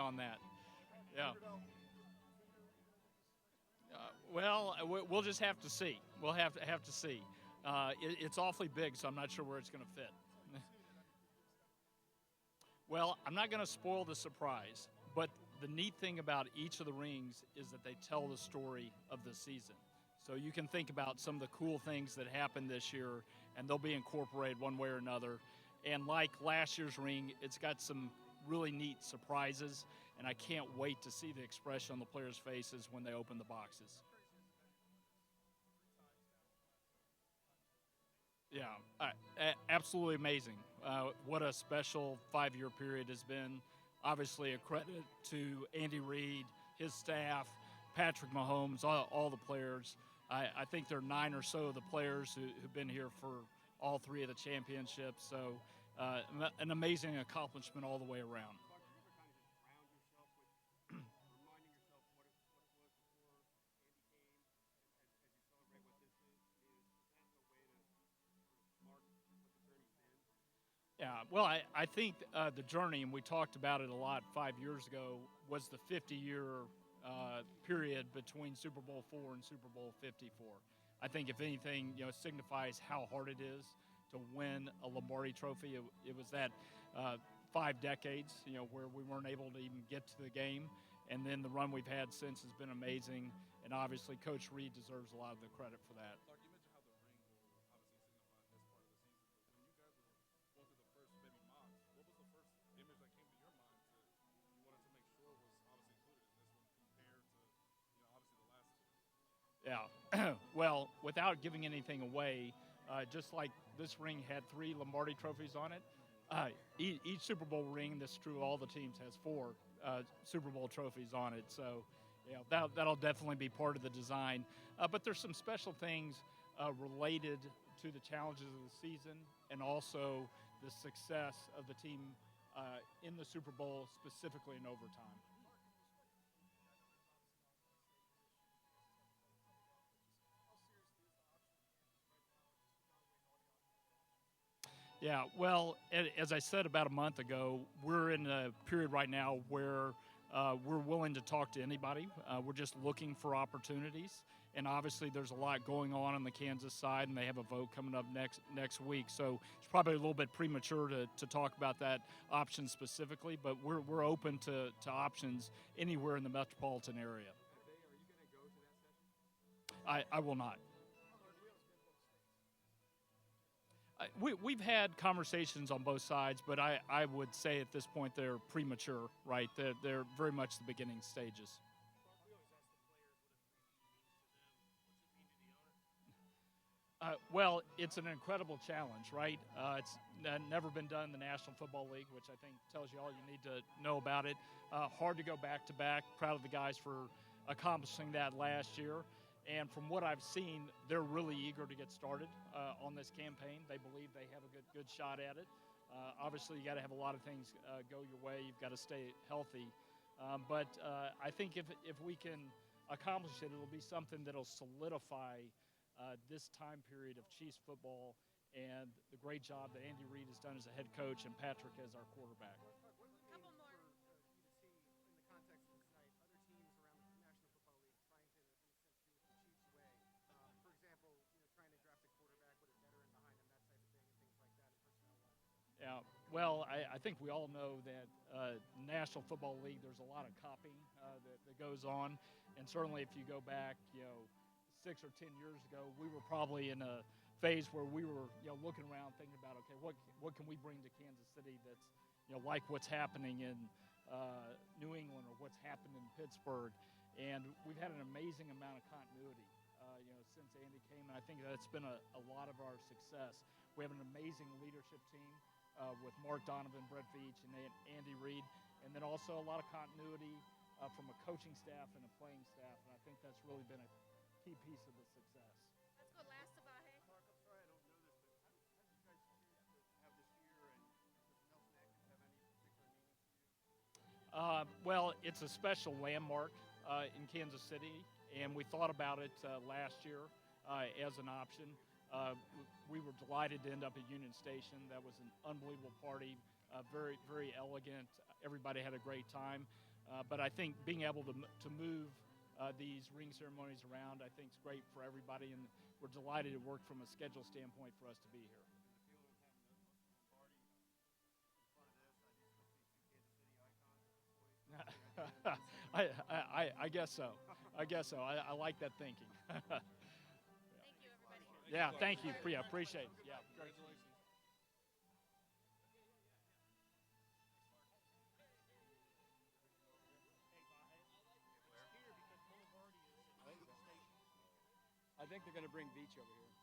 on that. Yeah. Well, we'll just have to see. We'll have to see. It's awfully big, so I'm not sure where it's going to fit. Well, I'm not going to spoil the surprise, but the neat thing about each of the rings is that they tell the story of the season. So you can think about some of the cool things that happened this year, and they'll be incorporated one way or another. And like last year's ring, it's got some really neat surprises, and I can't wait to see the expression on the players' faces when they open the boxes. Yeah, absolutely amazing. What a special 5 year period has been. Obviously, a credit to Andy Reid, his staff, Patrick Mahomes, all the players. I think there are nine or so of the players who've been here for all three of the championships. So, an amazing accomplishment all the way around. Yeah, well, I think the journey, and we talked about it a lot 5 years ago, was the 50-year period between Super Bowl IV and Super Bowl 54. I think, if anything, signifies how hard it is to win a Lombardi Trophy. It was that 5 decades, where we weren't able to even get to the game, and then the run we've had since has been amazing. And obviously, Coach Reid deserves a lot of the credit for that. Yeah. Well, without giving anything away, just like this ring had three Lombardi trophies on it, each Super Bowl ring, this is true, all the teams, has four Super Bowl trophies on it. So, that'll definitely be part of the design. But there's some special things related to the challenges of the season and also the success of the team in the Super Bowl, specifically in overtime. Yeah, well, as I said about a month ago, we're in a period right now where we're willing to talk to anybody. We're just looking for opportunities, and obviously, there's a lot going on the Kansas side, and they have a vote coming up next week. So it's probably a little bit premature to talk about that option specifically, but we're open to options anywhere in the metropolitan area. I will not. We've had conversations on both sides, but I would say at this point they're premature, right? They're very much the beginning stages. Well, it's an incredible challenge, right? It's never been done in the National Football League, which I think tells you all you need to know about it. Hard to go back to back. Proud of the guys for accomplishing that last year. And from what I've seen, they're really eager to get started on this campaign. They believe they have a good shot at it. Obviously, you got to have a lot of things go your way. You've got to stay healthy. But I think if we can accomplish it, it'll be something that'll solidify this time period of Chiefs football and the great job that Andy Reid has done as a head coach and Patrick as our quarterback. Yeah, well, I think we all know that National Football League, there's a lot of copying that goes on, and certainly if you go back, 6 or 10 years ago, we were probably in a phase where we were, looking around thinking about, okay, what can we bring to Kansas City that's, like what's happening in New England or what's happened in Pittsburgh, and we've had an amazing amount of continuity, since Andy came, and I think that's been a lot of our success. We have an amazing leadership team with Mark Donovan, Brett Veach, and Andy Reid, and then also a lot of continuity from a coaching staff and a playing staff, and I think that's really been a key piece of the success. Well, it's a special landmark in Kansas City, and we thought about it last year as an option. We were delighted to end up at Union Station. That was an unbelievable party, very, very elegant. Everybody had a great time. But I think being able to move these ring ceremonies around, I think is great for everybody, and we're delighted it worked from a schedule standpoint for us to be here. I guess so. I guess so. I like that thinking. Yeah, thank you. Yeah, appreciate it. Yeah, great. I think they're going to bring Beach over here.